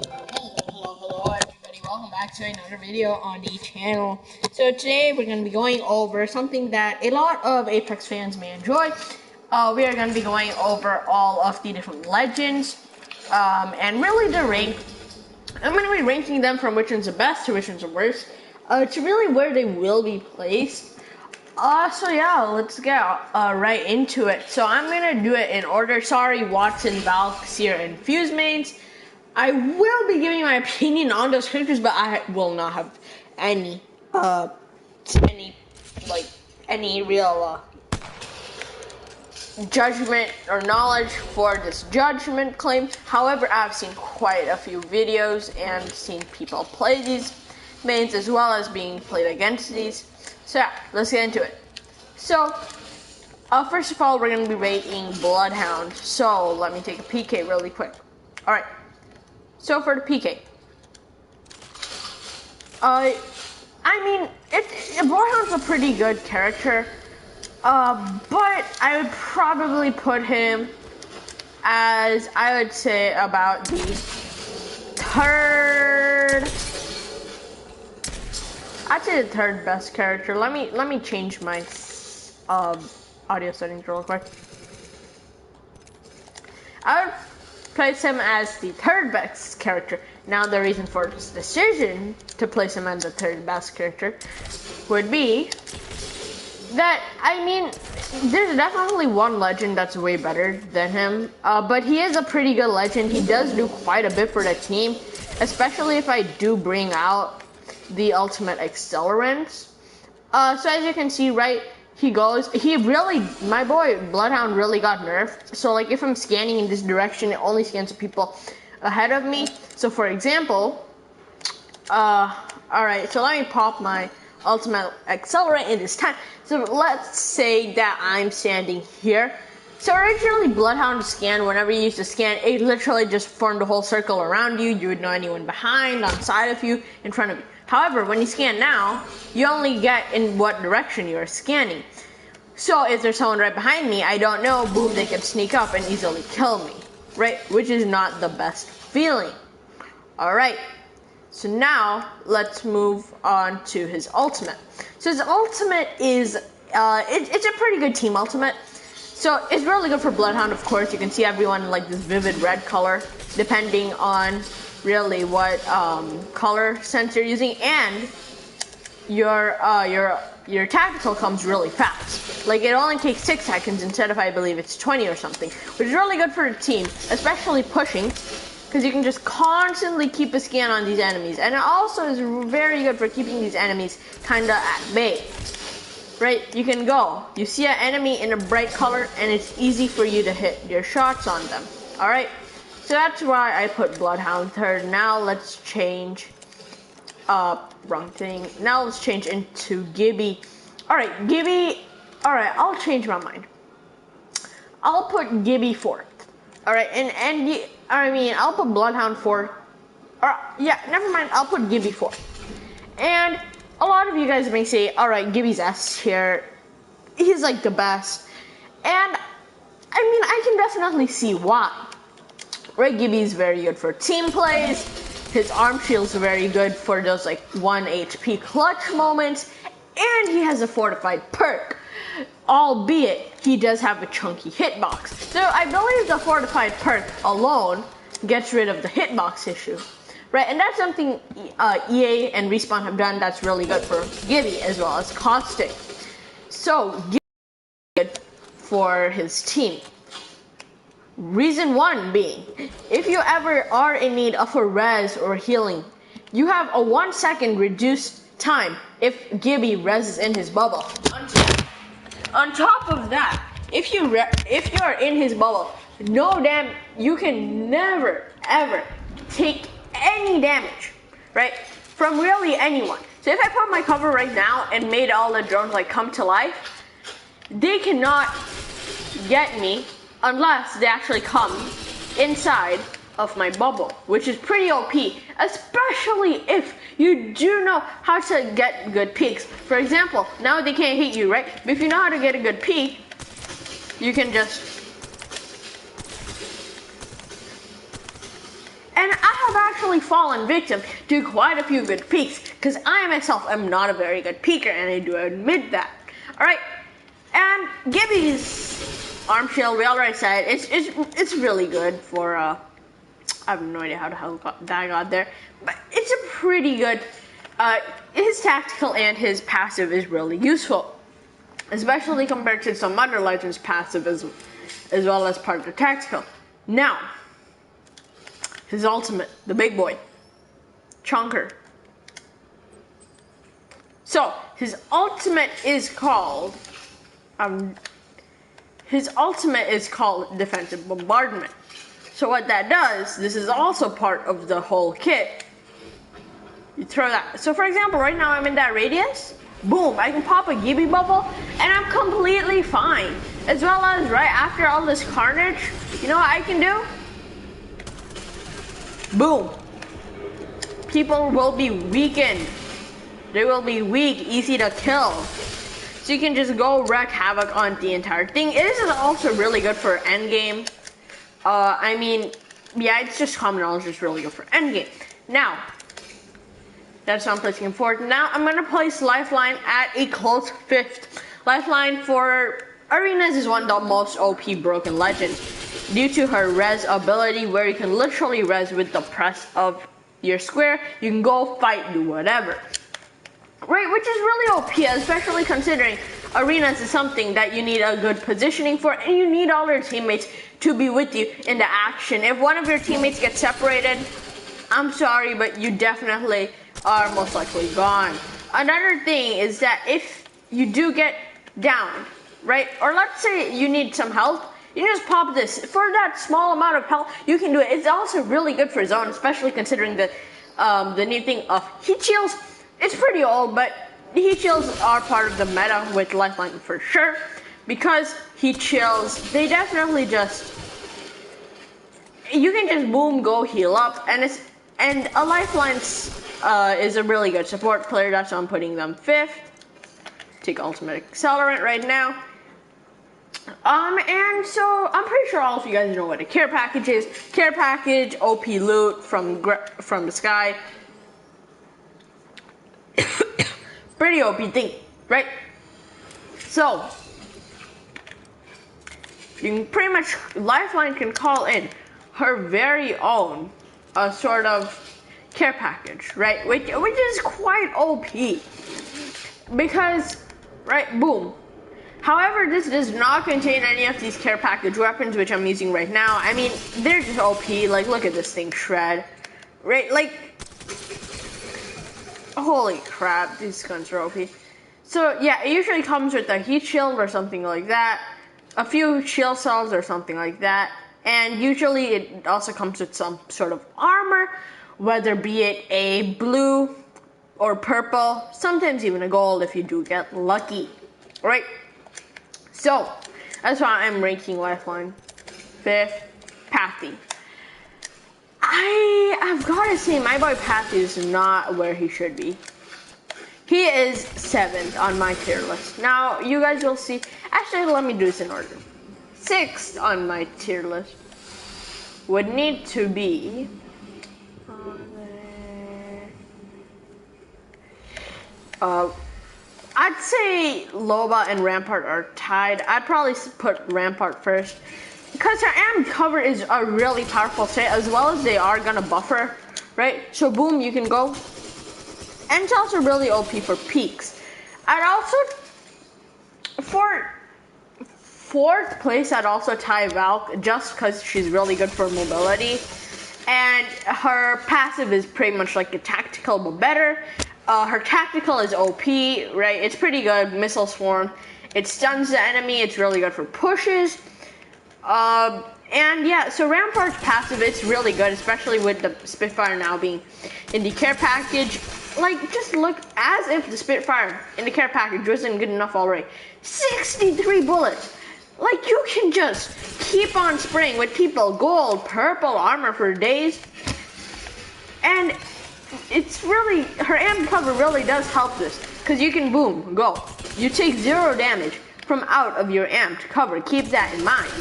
Hello everybody, welcome back to another video on the channel. So today we're going to be going over something that a lot of Apex fans may enjoy. We are going to be going over all of the different legends, and really the rank. I'm going to be ranking them from which one's the best to which one's the worst, to really where they will be placed. So yeah, let's get right into it. So I'm going to do it in order. Sorry, Watson, Valk, Seer, and Fuse mains. I will be giving my opinion on those characters, but I will not have any real judgment or knowledge for this judgment claim. However, I've seen quite a few videos and seen people play these mains as well as being played against these. So yeah, let's get into it. So, first of all, we're going to be rating Bloodhound. So, let me take a PK really quick. Alright. So for the PK, I mean, Bloodhound's a pretty good character, but I would probably put him as, I would say, about the third. I'd say the third best character. Let me change my audio settings real quick. I would place him as the third best character. Now the reason for this decision to place him as the third best character would be that, I mean, there's definitely one legend that's way better than him, but he is a pretty good legend. He does do quite a bit for the team, especially if I do bring out the ultimate accelerants. So as you can see, right, my boy Bloodhound really got nerfed. So like if I'm scanning in this direction, it only scans the people ahead of me. So for example, alright, so let me pop my ultimate accelerant in this time. So let's say that I'm standing here. So originally Bloodhound scan, whenever you used to scan, it literally just formed a whole circle around you. You would know anyone behind, on side of you, in front of you. However, when you scan now, you only get in what direction you are scanning. So if there's someone right behind me, I don't know, boom, they can sneak up and easily kill me, right? Which is not the best feeling. Alright, so now let's move on to his ultimate. So his ultimate is, it's a pretty good team ultimate. So it's really good for Bloodhound, of course. You can see everyone in like this vivid red color, depending on really what color sense you're using, and your tactical comes really fast. Like it only takes 6 seconds instead of, I believe it's 20 or something, which is really good for the team, especially pushing, because you can just constantly keep a scan on these enemies, and it also is very good for keeping these enemies kinda at bay. Right, you can go. You see an enemy in a bright color, and it's easy for you to hit your shots on them. Alright, so that's why I put Bloodhound third. Now let's change, wrong thing. Now let's change into Gibby. Alright, Gibby, alright, I'll change my mind. I'll put Gibby fourth. Alright, I'll put Bloodhound fourth. Yeah, never mind, I'll put Gibby fourth. And a lot of you guys may say, alright, Gibby's S tier, he's like the best. And, I mean, I can definitely see why. Right, Gibby's very good for team plays, his arm shield's very good for those like 1 HP clutch moments, and he has a fortified perk. Albeit, he does have a chunky hitbox. So I believe the fortified perk alone gets rid of the hitbox issue. Right, and that's something EA and Respawn have done that's really good for Gibby as well as Caustic. So, Gibby is good for his team. Reason 1 being, if you ever are in need of a res or healing, you have a 1 second reduced time if Gibby reses in his bubble. On top of that, if you are in his bubble, you can never ever take any damage, right, from really anyone. So if I put my cover right now and made all the drones like come to life, they cannot get me unless they actually come inside of my bubble, which is pretty OP, especially if you do know how to get good peeks. For example, now they can't hit you, right? But if you know how to get a good peek, you can just... And And I have actually fallen victim to quite a few good peeks, because I myself am not a very good peeker, and I do admit that. Alright, and Gibby's arm shield, we already said, it's really good for, I have no idea how the hell that got there, but it's a pretty good, his tactical and his passive is really useful, especially compared to some other legends passive as well as part of the tactical. Now, his ultimate, the big boy, Chunker. So, his ultimate is called Defensive Bombardment. So what that does, this is also part of the whole kit. You throw that. So for example, right now I'm in that radius. Boom, I can pop a Gibby bubble and I'm completely fine. As well as right after all this carnage, you know what I can do? Boom. People will be weakened. They will be weak, easy to kill. So you can just go wreak havoc on the entire thing. It is also really good for endgame. I mean, yeah, it's just common knowledge, it's really good for endgame. Now, that's how I'm placing him forward. Now I'm gonna place Lifeline at a close 5th. Lifeline for arenas is one of the most OP broken legends due to her res ability, where you can literally res with the press of your square. You can go fight, do whatever. Right, which is really OP, especially considering arenas is something that you need a good positioning for, and you need all your teammates to be with you in the action. If one of your teammates gets separated, I'm sorry, but you definitely are most likely gone. Another thing is that if you do get down, right, or let's say you need some health, you just pop this. For that small amount of health, you can do it. It's also really good for zone, especially considering the new thing of heat shields. It's pretty old, but heat shields are part of the meta with Lifeline for sure, because heat shields, they definitely just, you can just boom, go heal up, and a Lifeline is a really good support player. That's why I'm putting them 5th. Take Ultimate Accelerant right now. And so I'm pretty sure all of you guys know what a care package is. Care package, OP loot from the sky. Pretty OP thing, right? So you can pretty much, Lifeline can call in her very own sort of care package, right? Which is quite OP because, right, boom. However, this does not contain any of these care package weapons, which I'm using right now. I mean, they're just OP. Like, look at this thing shred, right? Like, holy crap, these guns are OP. So yeah, it usually comes with a heat shield or something like that, a few shield cells or something like that, and usually it also comes with some sort of armor, whether be it a blue or purple, sometimes even a gold if you do get lucky, right? So that's why I'm ranking Lifeline 5th. Pathy. I've gotta say, my boy Pathy is not where he should be. He is 7th on my tier list. Now, you guys will see. Actually, let me do this in order. 6th on my tier list would need to be... I'd say Loba and Rampart are tied. I'd probably put Rampart first, because her AM cover is a really powerful set, as well as they are gonna buffer, right? So boom, you can go. And it's also really OP for peaks. I'd also, for 4th place, I'd also tie Valk, just because she's really good for mobility. And her passive is pretty much like a tactical, but better. Her tactical is OP, right? It's pretty good. Missile Swarm. It stuns the enemy. It's really good for pushes. And yeah, so Rampart's passive, it's really good, especially with the Spitfire now being in the care package. Like, just look as if the Spitfire in the care package wasn't good enough already. 63 bullets. Like, you can just keep on spraying with people gold, purple armor for days. And it's really, her amp cover really does help this, because you can boom, go. You take 0 damage from out of your amped cover. Keep that in mind.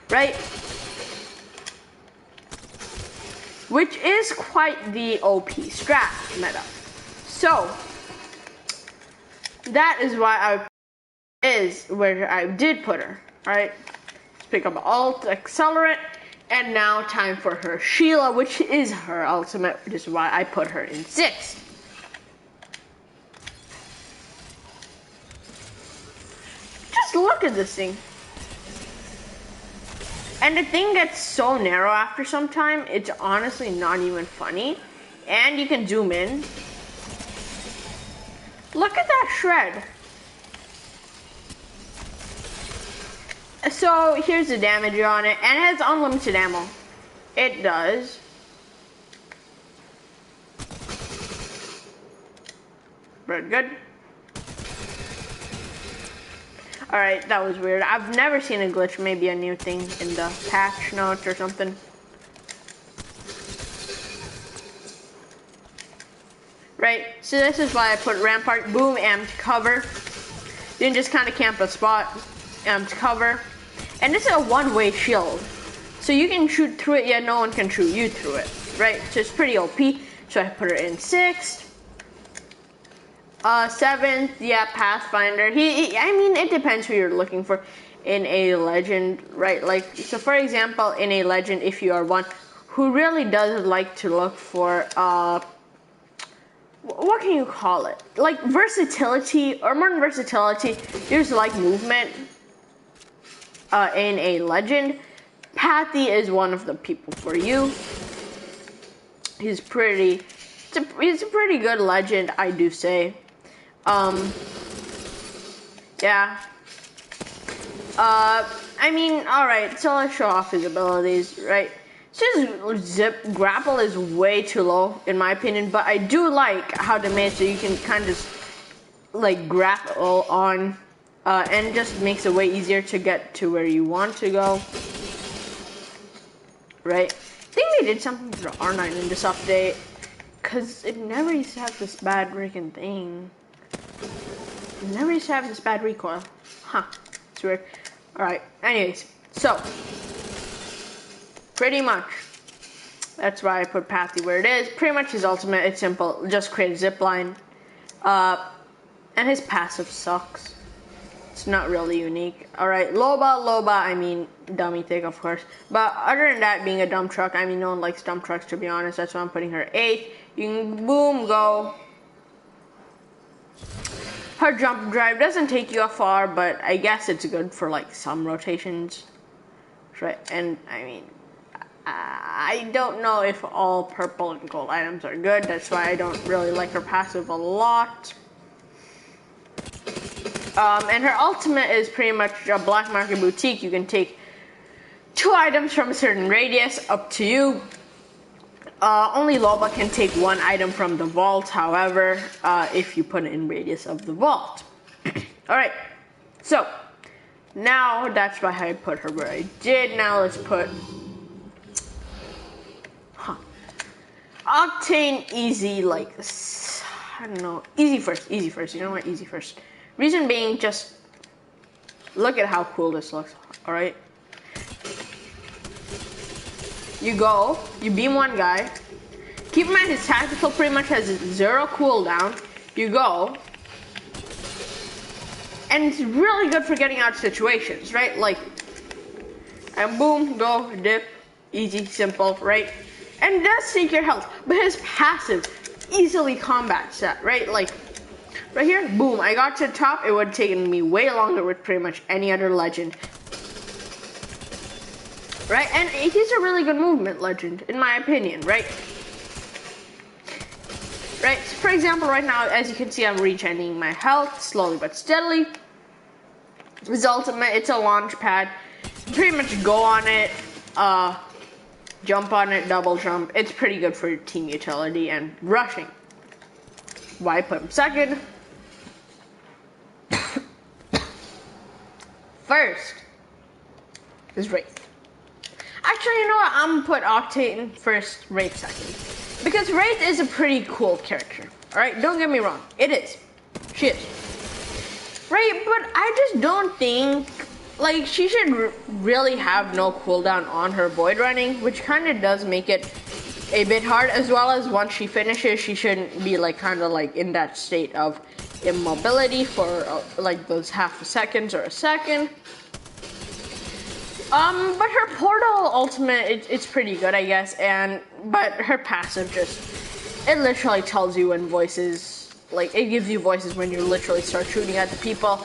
Right? which is quite the OP strat meta. So that is why where I did put her. Alright, let's pick up alt, accelerate, and now time for her Sheila, which is her ultimate, which is why I put her in 6th. Just look at this thing. And the thing gets so narrow after some time, it's honestly not even funny. And you can zoom in. Look at that shred. So here's the damage on it, and it has unlimited ammo. It does. Very good. Alright, that was weird. I've never seen a glitch, maybe a new thing in the patch notes or something. Right, so this is why I put Rampart, boom, amped cover. Then just kind of camp a spot, amped cover. And this is a one-way shield. So you can shoot through it, yet no one can shoot you through it. Right, so it's pretty OP. So I put her in 6th. 7th, yeah, Pathfinder. I mean, it depends who you're looking for in a legend, right? Like, so for example, in a legend, if you are one who really does like to look for, what can you call it? Like versatility, or more than versatility, there's like movement in a legend. Pathy is one of the people for you. He's a pretty good legend, I do say. Yeah. I mean, alright, so let's show off his abilities, right? So his grapple is way too low, in my opinion, but I do like how they made it so you can kind of just, like, grapple on, and just makes it way easier to get to where you want to go. Right? I think they did something to the R9 in this update, because it never used to have this bad freaking thing. It never used to have this bad recoil. Huh. It's weird. Alright, anyways, so pretty much that's why I put Pathy where it is. Pretty much his ultimate, it's simple, just create a zipline. And his passive sucks. It's not really unique. Alright, Loba, I mean, dummy thick, of course. But other than that, being a dump truck, I mean, no one likes dump trucks, to be honest. That's why I'm putting her 8th. You can, boom, go. Her jump drive doesn't take you far, but I guess it's good for, like, some rotations. Right, and, I mean, I don't know if all purple and gold items are good. That's why I don't really like her passive a lot. And her ultimate is pretty much a black market boutique. You can take 2 items from a certain radius, up to you. Only Loba can take 1 item from the vault, however, if you put it in radius of the vault. Alright, so now that's why I put her where I did. Now let's put Octane easy, like, I don't know, easy first, you know what, easy first. Reason being, just look at how cool this looks, alright? You go, you beam one guy. Keep in mind his tactical pretty much has 0 cooldown. You go. And it's really good for getting out of situations, right? Like, and boom, go, dip, easy, simple, right? And it does take your health, but his passive easily combats that, right? Like, right here, boom, I got to the top. It would have taken me way longer with pretty much any other legend. Right, and he's a really good movement legend, in my opinion, right? Right, so for example, right now, as you can see, I'm regening my health slowly but steadily. His ultimate, it's a launch pad. Pretty much go on it, jump on it, double jump. It's pretty good for team utility and rushing. Why put him second? First is WRAITH. Actually, you know what? I'm gonna put Octane first, WRAITH second. Because WRAITH is a pretty cool character. Alright, don't get me wrong. It is. She is. Right, but I just don't think, like, she should really have no cooldown on her void running, which kind of does make it a bit hard, as well as once she finishes, she shouldn't be like kind of like in that state of immobility for like those half a second or a second. But her portal ultimate, it's pretty good, I guess, but her passive it literally tells you when voices, like, it gives you voices when you literally start shooting at the people.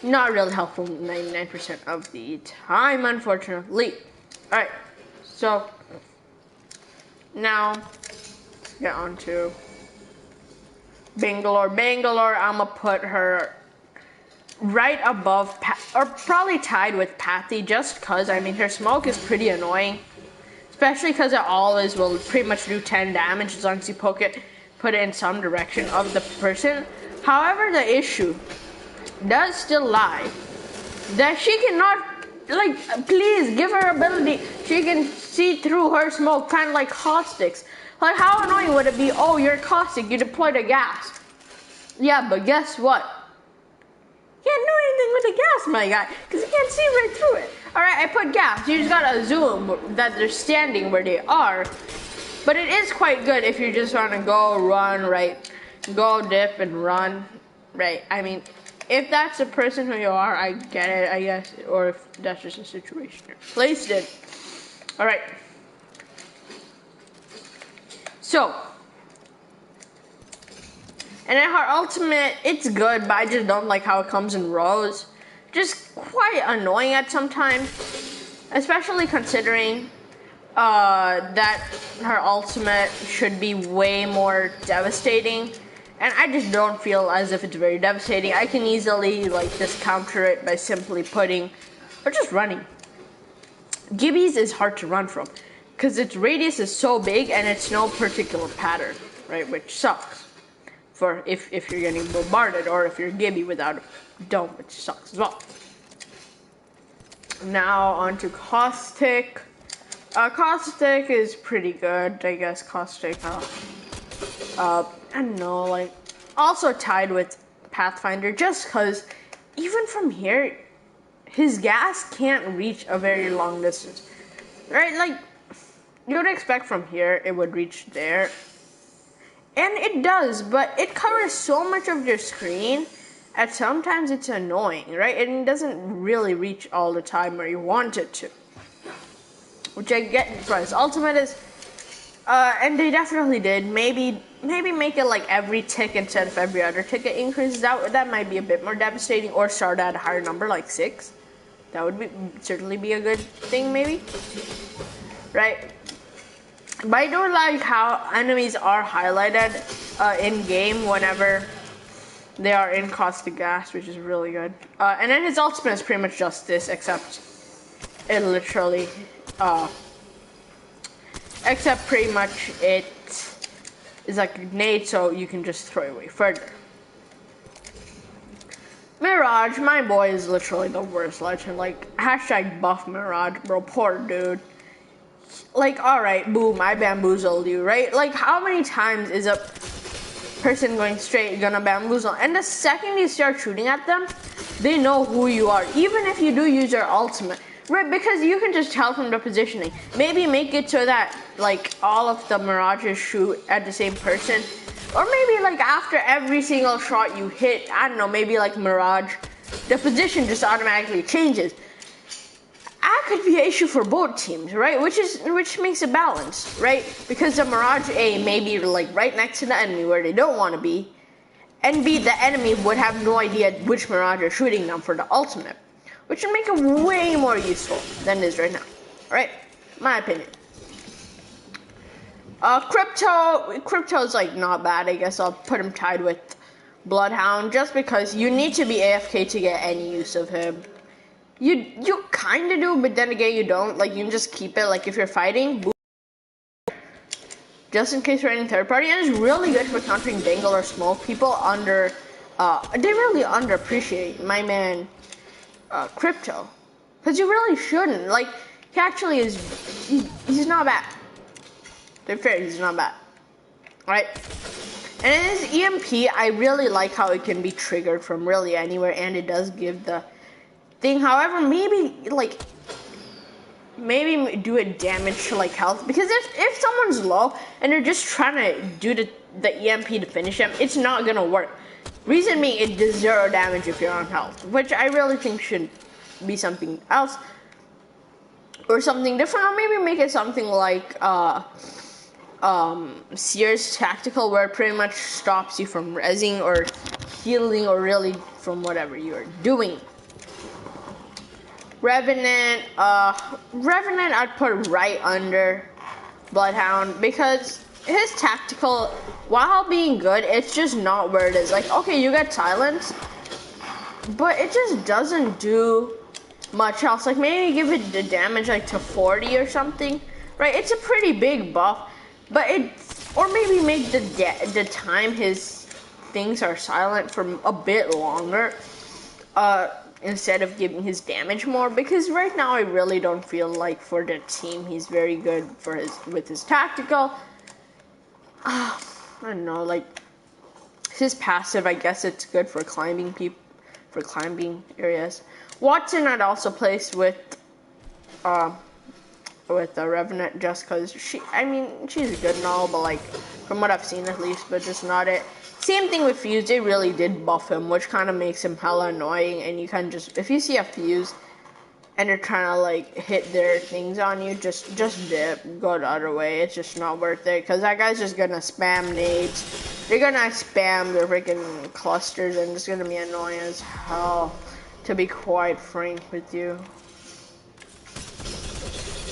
Not really helpful 99% of the time, unfortunately. Alright, so, now, let's get on to Bangalore. Bangalore, I'm gonna put her right above, or probably tied with Pathy, just because, I mean, her smoke is pretty annoying. Especially because it always will pretty much do 10 damage as long as you put it in some direction of the person. However, the issue does still lie that she cannot, like, please give her ability. She can see through her smoke, kind of like caustics. Like, how annoying would it be? Oh, you're caustic, you deployed a gas. Yeah, but guess what? You can't do anything with the gas, my guy, because you can't see right through it. Alright, I put gas. You just gotta assume that they're standing where they are. But it is quite good if you just want to go, run, right? Go, dip, and run, right? I mean, if that's the person who you are, I get it, I guess. Or if that's just a situation you're placed in. Alright. So. And then her ultimate, it's good, but I just don't like how it comes in rows. Just quite annoying at some times, especially considering that her ultimate should be way more devastating, and I just don't feel as if it's very devastating. I can easily like just counter it by simply putting or just running. Gibby's is hard to run from because its radius is so big and it's no particular pattern, right? Which sucks for if you're getting bombarded, or if you're Gibby without a dome, which sucks as well. Now on to Caustic. Caustic is pretty good, I guess. Caustic, I don't know, like, also tied with Pathfinder, just because even from here, his gas can't reach a very long distance, right? Like, you would expect from here it would reach there, and it does, but it covers so much of your screen, and sometimes it's annoying, right? And it doesn't really reach all the time where you want it to. Which I get for his ultimate is, and they definitely did. Maybe make it like every tick instead of every other tick it increases. That might be a bit more devastating, or start at a higher number like 6. That would certainly be a good thing, maybe. Right? But I do like how enemies are highlighted in game whenever they are in caustic gas, which is really good. And then his ultimate is pretty much just this, except it literally. Except pretty much it is like a grenade, so you can just throw it away further. Mirage, my boy, is literally the worst legend. Like, hashtag buff Mirage, bro. Poor dude. Like, alright, boom, I bamboozled you, right? Like, how many times is a person going straight gonna bamboozle? And the second you start shooting at them, they know who you are, even if you do use your ultimate. Right, because you can just tell from the positioning. Maybe make it so that, like, all of the Mirages shoot at the same person. Or maybe, like, after every single shot you hit, I don't know, maybe, like, Mirage, the position just automatically changes. That could be an issue for both teams, right? Which makes a balance, right? Because the Mirage A may be, like, right next to the enemy where they don't want to be. And B, the enemy would have no idea which Mirage are shooting them for the ultimate. Which would make it way more useful than it is right now. Alright? My opinion. Crypto is like not bad. I guess I'll put him tied with Bloodhound just because you need to be AFK to get any use of him. You kinda do, but then again you don't. Like, you can just keep it, like, if you're fighting, boom, just in case you're in third party. And it's really good for countering Bangalore smoke. People they really underappreciate my man Crypto, because you really shouldn't. Like, he actually is, he's not bad. To be fair, he's not bad. Alright? And in his EMP, I really like how it can be triggered from really anywhere, and it does give the thing. However, maybe, like, maybe do a damage to like health, because if someone's low and they're just trying to do the EMP to finish them, it's not gonna work. Reason being, it does 0 damage if you're on health, which I really think should be something else or something different, or maybe make it something like Sears Tactical, where it pretty much stops you from rezzing or healing or really from whatever you're doing. Revenant, I'd put right under Bloodhound, because his tactical, while being good, it's just not where it is. Like, okay, you get silence, but it just doesn't do much else. Like, maybe give it the damage like to 40 or something, right? It's a pretty big buff, but or maybe make the time his things are silent for a bit longer, instead of giving his damage more, because right now I really don't feel like for the team he's very good with his tactical. I don't know, like his passive, I guess it's good for climbing areas. Watson I'd also place with the Revenant, just because she's good and all, but like from what I've seen at least, but just not it. Same thing with Fuse, they really did buff him, which kind of makes him hella annoying, and you can just, if you see a Fuse and they're trying to like hit their things on you, just dip, go the other way. It's just not worth it, because that guy's just gonna spam nades. They're gonna spam their freaking clusters, and it's gonna be annoying as hell, to be quite frank with you.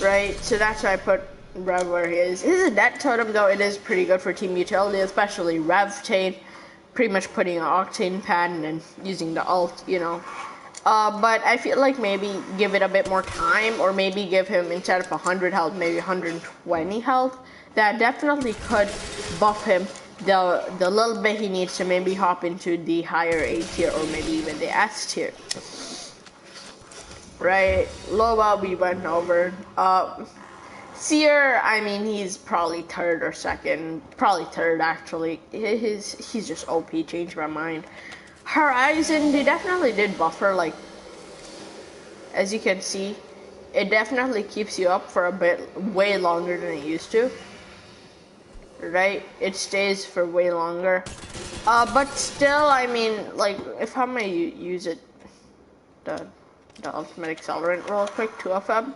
Right, so that's why I put Rev where he is. His Death Totem, though, it is pretty good for team utility, especially RevTane, pretty much putting an Octane pad and then using the ult, you know. But I feel like maybe give it a bit more time, or maybe give him, instead of 100 health, maybe 120 health. That definitely could buff him the little bit he needs to maybe hop into the higher A tier, or maybe even the S tier. Right, Loba we went over. Seer, I mean, he's probably third or second, probably third actually. He's just OP, changed my mind. Horizon, they definitely did buffer, like, as you can see, it definitely keeps you up for a bit, way longer than it used to. Right, it stays for way longer. But still, I mean, like, if I'm gonna use it, the ultimate accelerant real quick, 2 of them.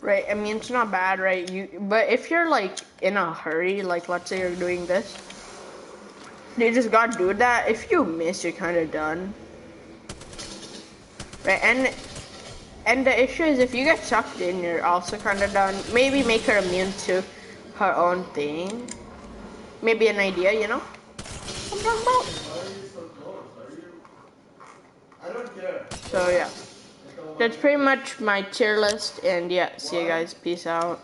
Right, I mean, it's not bad, right? But if you're like in a hurry, like let's say you're doing this, you just gotta do that. If you miss, you're kind of done. Right, and the issue is, if you get sucked in, you're also kind of done. Maybe make her immune to her own thing. Maybe an idea, you know? What I'm talking about? Why are you so close? I don't care. So yeah, that's pretty much my tier list, and yeah, see you guys. Peace out.